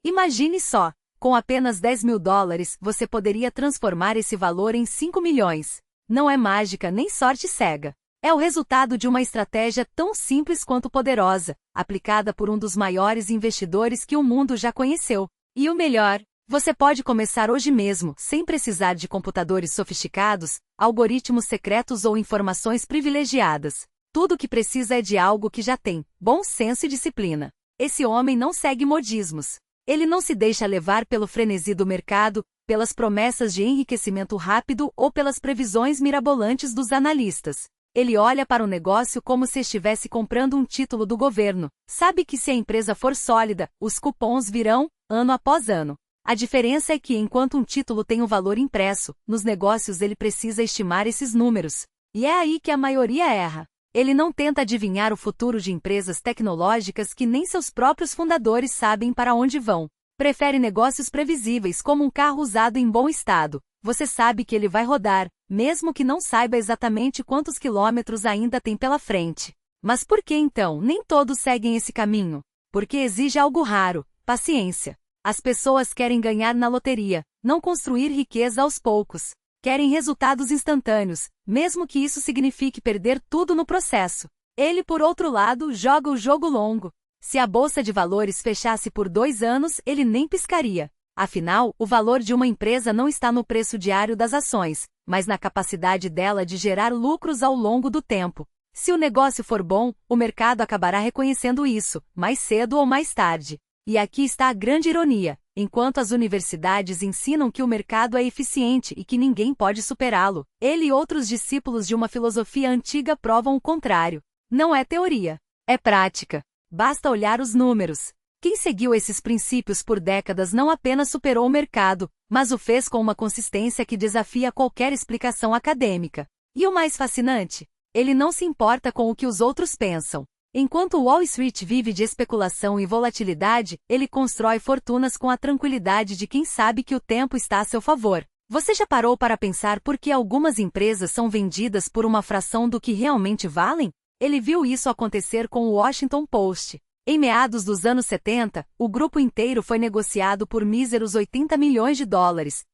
Imagine só, com apenas US$ 10.000, você poderia transformar esse valor em 5 milhões. Não é mágica nem sorte cega. É o resultado de uma estratégia tão simples quanto poderosa, aplicada por um dos maiores investidores que o mundo já conheceu. E o melhor, você pode começar hoje mesmo, sem precisar de computadores sofisticados, algoritmos secretos ou informações privilegiadas. Tudo o que precisa é de algo que já tem: bom senso e disciplina. Esse homem não segue modismos. Ele não se deixa levar pelo frenesi do mercado, pelas promessas de enriquecimento rápido ou pelas previsões mirabolantes dos analistas. Ele olha para o negócio como se estivesse comprando um título do governo. Sabe que se a empresa for sólida, os cupons virão, ano após ano. A diferença é que enquanto um título tem um valor impresso, nos negócios ele precisa estimar esses números. E é aí que a maioria erra. Ele não tenta adivinhar o futuro de empresas tecnológicas que nem seus próprios fundadores sabem para onde vão. Prefere negócios previsíveis como um carro usado em bom estado. Você sabe que ele vai rodar, mesmo que não saiba exatamente quantos quilômetros ainda tem pela frente. Mas por que então nem todos seguem esse caminho? Porque exige algo raro: paciência. As pessoas querem ganhar na loteria, não construir riqueza aos poucos. Querem resultados instantâneos, mesmo que isso signifique perder tudo no processo. Ele, por outro lado, joga o jogo longo. Se a bolsa de valores fechasse por 2 anos, ele nem piscaria. Afinal, o valor de uma empresa não está no preço diário das ações, mas na capacidade dela de gerar lucros ao longo do tempo. Se o negócio for bom, o mercado acabará reconhecendo isso, mais cedo ou mais tarde. E aqui está a grande ironia: enquanto as universidades ensinam que o mercado é eficiente e que ninguém pode superá-lo, ele e outros discípulos de uma filosofia antiga provam o contrário. Não é teoria, é prática. Basta olhar os números. Quem seguiu esses princípios por décadas não apenas superou o mercado, mas o fez com uma consistência que desafia qualquer explicação acadêmica. E o mais fascinante? Ele não se importa com o que os outros pensam. Enquanto Wall Street vive de especulação e volatilidade, ele constrói fortunas com a tranquilidade de quem sabe que o tempo está a seu favor. Você já parou para pensar por que algumas empresas são vendidas por uma fração do que realmente valem? Ele viu isso acontecer com o Washington Post. Em meados dos anos 70, o grupo inteiro foi negociado por míseros US$ 80 milhões,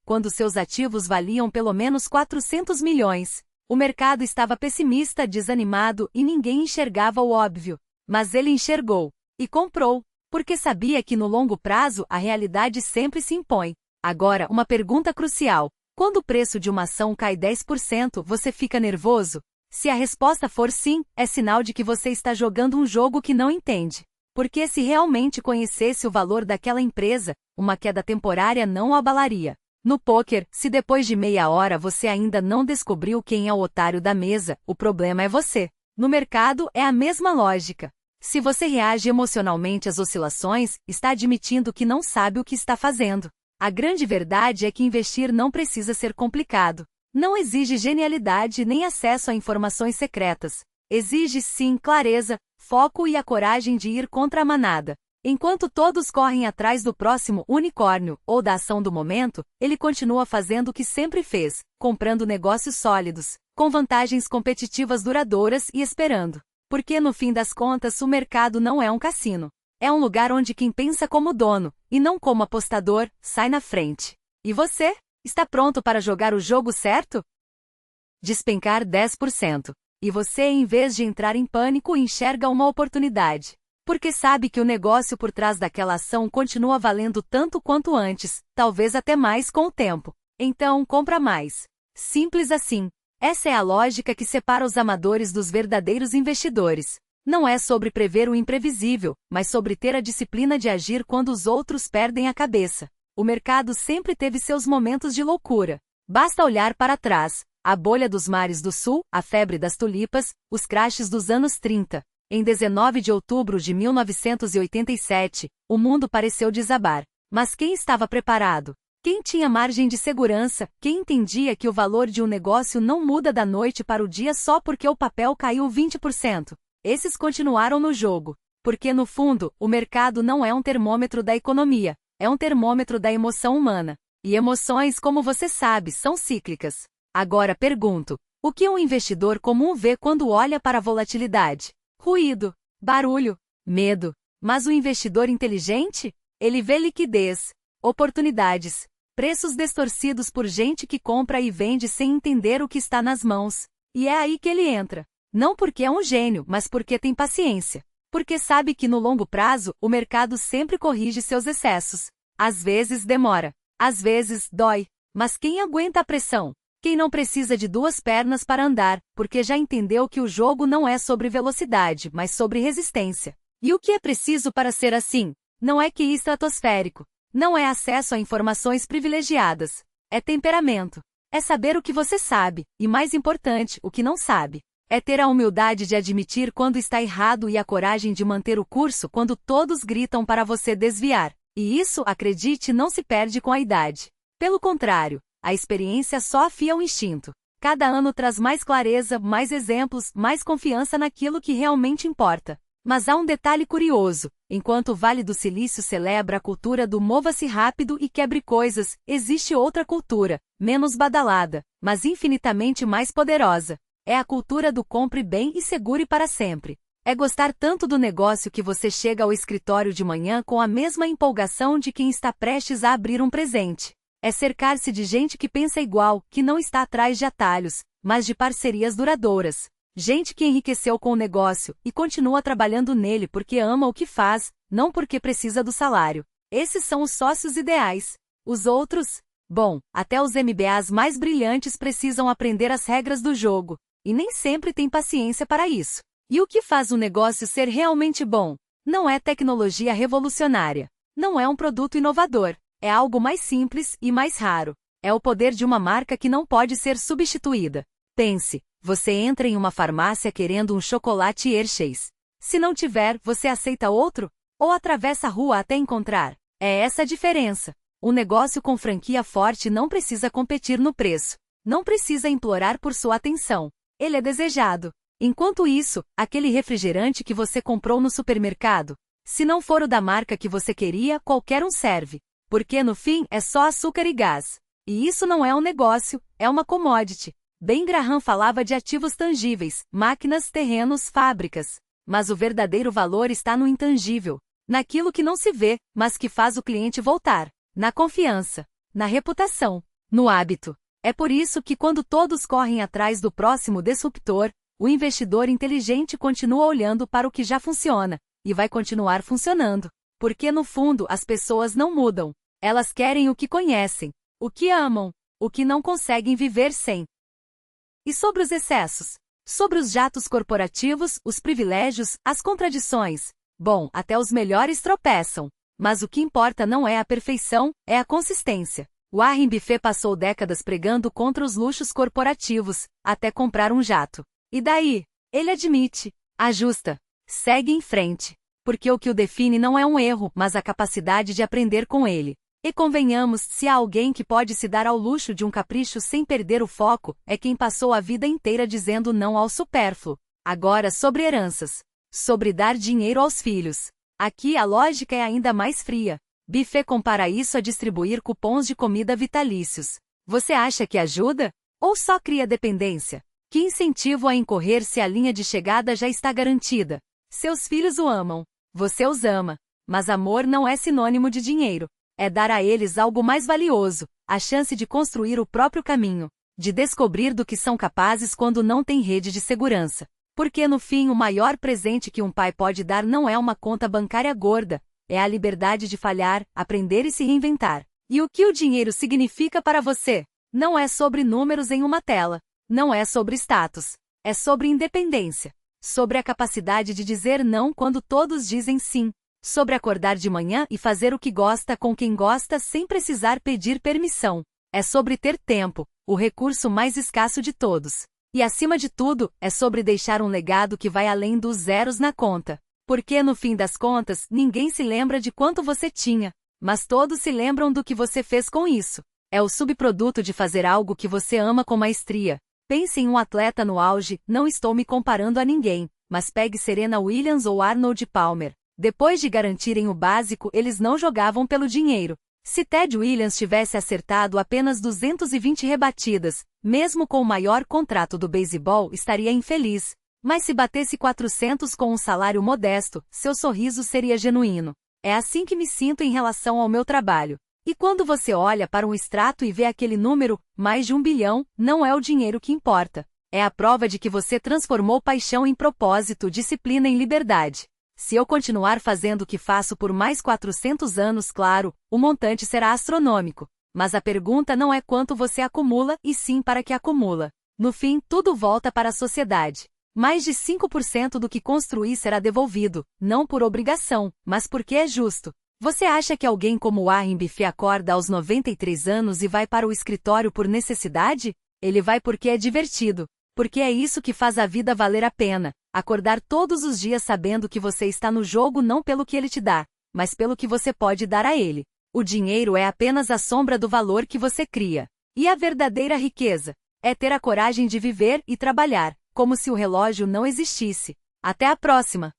quando seus ativos valiam pelo menos 400 milhões. O mercado estava pessimista, desanimado e ninguém enxergava o óbvio. Mas ele enxergou. E comprou. Porque sabia que no longo prazo a realidade sempre se impõe. Agora, uma pergunta crucial: quando o preço de uma ação cai 10%, você fica nervoso? Se a resposta for sim, é sinal de que você está jogando um jogo que não entende. Porque se realmente conhecesse o valor daquela empresa, uma queda temporária não o abalaria. No pôquer, se depois de meia hora você ainda não descobriu quem é o otário da mesa, o problema é você. No mercado, é a mesma lógica. Se você reage emocionalmente às oscilações, está admitindo que não sabe o que está fazendo. A grande verdade é que investir não precisa ser complicado. Não exige genialidade nem acesso a informações secretas. Exige, sim, clareza, foco e a coragem de ir contra a manada. Enquanto todos correm atrás do próximo unicórnio ou da ação do momento, ele continua fazendo o que sempre fez, comprando negócios sólidos, com vantagens competitivas duradouras e esperando. Porque no fim das contas o mercado não é um cassino. É um lugar onde quem pensa como dono, e não como apostador, sai na frente. E você? Está pronto para jogar o jogo certo? Despencar 10%. E você, em vez de entrar em pânico, enxerga uma oportunidade. Porque sabe que o negócio por trás daquela ação continua valendo tanto quanto antes, talvez até mais com o tempo. Então, compra mais. Simples assim. Essa é a lógica que separa os amadores dos verdadeiros investidores. Não é sobre prever o imprevisível, mas sobre ter a disciplina de agir quando os outros perdem a cabeça. O mercado sempre teve seus momentos de loucura. Basta olhar para trás. A bolha dos mares do sul, a febre das tulipas, os crashes dos anos 30. Em 19 de outubro de 1987, o mundo pareceu desabar. Mas quem estava preparado? Quem tinha margem de segurança? Quem entendia que o valor de um negócio não muda da noite para o dia só porque o papel caiu 20%? Esses continuaram no jogo. Porque no fundo, o mercado não é um termômetro da economia, é um termômetro da emoção humana. E emoções, como você sabe, são cíclicas. Agora pergunto, o que um investidor comum vê quando olha para a volatilidade? Ruído, barulho, medo. Mas o investidor inteligente? Ele vê liquidez, oportunidades, preços distorcidos por gente que compra e vende sem entender o que está nas mãos. E é aí que ele entra. Não porque é um gênio, mas porque tem paciência. Porque sabe que no longo prazo, o mercado sempre corrige seus excessos. Às vezes demora. Às vezes dói. Mas quem aguenta a pressão? Quem não precisa de duas pernas para andar, porque já entendeu que o jogo não é sobre velocidade, mas sobre resistência. E o que é preciso para ser assim? Não é QI estratosférico. Não é acesso a informações privilegiadas. É temperamento. É saber o que você sabe, e mais importante, o que não sabe. É ter a humildade de admitir quando está errado e a coragem de manter o curso quando todos gritam para você desviar. E isso, acredite, não se perde com a idade. Pelo contrário, a experiência só afia o instinto. Cada ano traz mais clareza, mais exemplos, mais confiança naquilo que realmente importa. Mas há um detalhe curioso. Enquanto o Vale do Silício celebra a cultura do mova-se rápido e quebre coisas, existe outra cultura, menos badalada, mas infinitamente mais poderosa. É a cultura do compre bem e segure para sempre. É gostar tanto do negócio que você chega ao escritório de manhã com a mesma empolgação de quem está prestes a abrir um presente. É cercar-se de gente que pensa igual, que não está atrás de atalhos, mas de parcerias duradouras. Gente que enriqueceu com o negócio e continua trabalhando nele porque ama o que faz, não porque precisa do salário. Esses são os sócios ideais. Os outros? Bom, até os MBAs mais brilhantes precisam aprender as regras do jogo, e nem sempre têm paciência para isso. E o que faz o negócio ser realmente bom? Não é tecnologia revolucionária. Não é um produto inovador. É algo mais simples e mais raro. É o poder de uma marca que não pode ser substituída. Pense, você entra em uma farmácia querendo um chocolate Hershey's. Se não tiver, você aceita outro? Ou atravessa a rua até encontrar? É essa a diferença. Um negócio com franquia forte não precisa competir no preço. Não precisa implorar por sua atenção. Ele é desejado. Enquanto isso, aquele refrigerante que você comprou no supermercado, se não for o da marca que você queria, qualquer um serve. Porque no fim é só açúcar e gás. E isso não é um negócio, é uma commodity. Ben Graham falava de ativos tangíveis, máquinas, terrenos, fábricas. Mas o verdadeiro valor está no intangível. Naquilo que não se vê, mas que faz o cliente voltar. Na confiança. Na reputação. No hábito. É por isso que quando todos correm atrás do próximo disruptor, o investidor inteligente continua olhando para o que já funciona. E vai continuar funcionando. Porque no fundo as pessoas não mudam. Elas querem o que conhecem, o que amam, o que não conseguem viver sem. E sobre os excessos? Sobre os jatos corporativos, os privilégios, as contradições? Bom, até os melhores tropeçam. Mas o que importa não é a perfeição, é a consistência. Warren Buffett passou décadas pregando contra os luxos corporativos, até comprar um jato. E daí? Ele admite, ajusta, segue em frente. Porque o que o define não é um erro, mas a capacidade de aprender com ele. E convenhamos, se há alguém que pode se dar ao luxo de um capricho sem perder o foco, é quem passou a vida inteira dizendo não ao supérfluo. Agora sobre heranças. Sobre dar dinheiro aos filhos. Aqui a lógica é ainda mais fria. Buffett compara isso a distribuir cupons de comida vitalícios. Você acha que ajuda? Ou só cria dependência? Que incentivo a incorrer se a linha de chegada já está garantida? Seus filhos o amam. Você os ama. Mas amor não é sinônimo de dinheiro. É dar a eles algo mais valioso, a chance de construir o próprio caminho, de descobrir do que são capazes quando não tem rede de segurança. Porque no fim o maior presente que um pai pode dar não é uma conta bancária gorda, é a liberdade de falhar, aprender e se reinventar. E o que o dinheiro significa para você? Não é sobre números em uma tela. Não é sobre status. É sobre independência. Sobre a capacidade de dizer não quando todos dizem sim. Sobre acordar de manhã e fazer o que gosta com quem gosta sem precisar pedir permissão. É sobre ter tempo, o recurso mais escasso de todos. E acima de tudo, é sobre deixar um legado que vai além dos zeros na conta. Porque no fim das contas, ninguém se lembra de quanto você tinha, mas todos se lembram do que você fez com isso. É o subproduto de fazer algo que você ama com maestria. Pense em um atleta no auge, não estou me comparando a ninguém, mas pegue Serena Williams ou Arnold Palmer. Depois de garantirem o básico, eles não jogavam pelo dinheiro. Se Ted Williams tivesse acertado apenas 220 rebatidas, mesmo com o maior contrato do beisebol, estaria infeliz. Mas se batesse 400 com um salário modesto, seu sorriso seria genuíno. É assim que me sinto em relação ao meu trabalho. E quando você olha para um extrato e vê aquele número, mais de 1 bilhão, não é o dinheiro que importa. É a prova de que você transformou paixão em propósito, disciplina em liberdade. Se eu continuar fazendo o que faço por mais 400 anos, claro, o montante será astronômico. Mas a pergunta não é quanto você acumula, e sim para que acumula. No fim, tudo volta para a sociedade. Mais de 5% do que construir será devolvido, não por obrigação, mas porque é justo. Você acha que alguém como Warren Buffett acorda aos 93 anos e vai para o escritório por necessidade? Ele vai porque é divertido. Porque é isso que faz a vida valer a pena. Acordar todos os dias sabendo que você está no jogo não pelo que ele te dá, mas pelo que você pode dar a ele. O dinheiro é apenas a sombra do valor que você cria. E a verdadeira riqueza é ter a coragem de viver e trabalhar, como se o relógio não existisse. Até a próxima!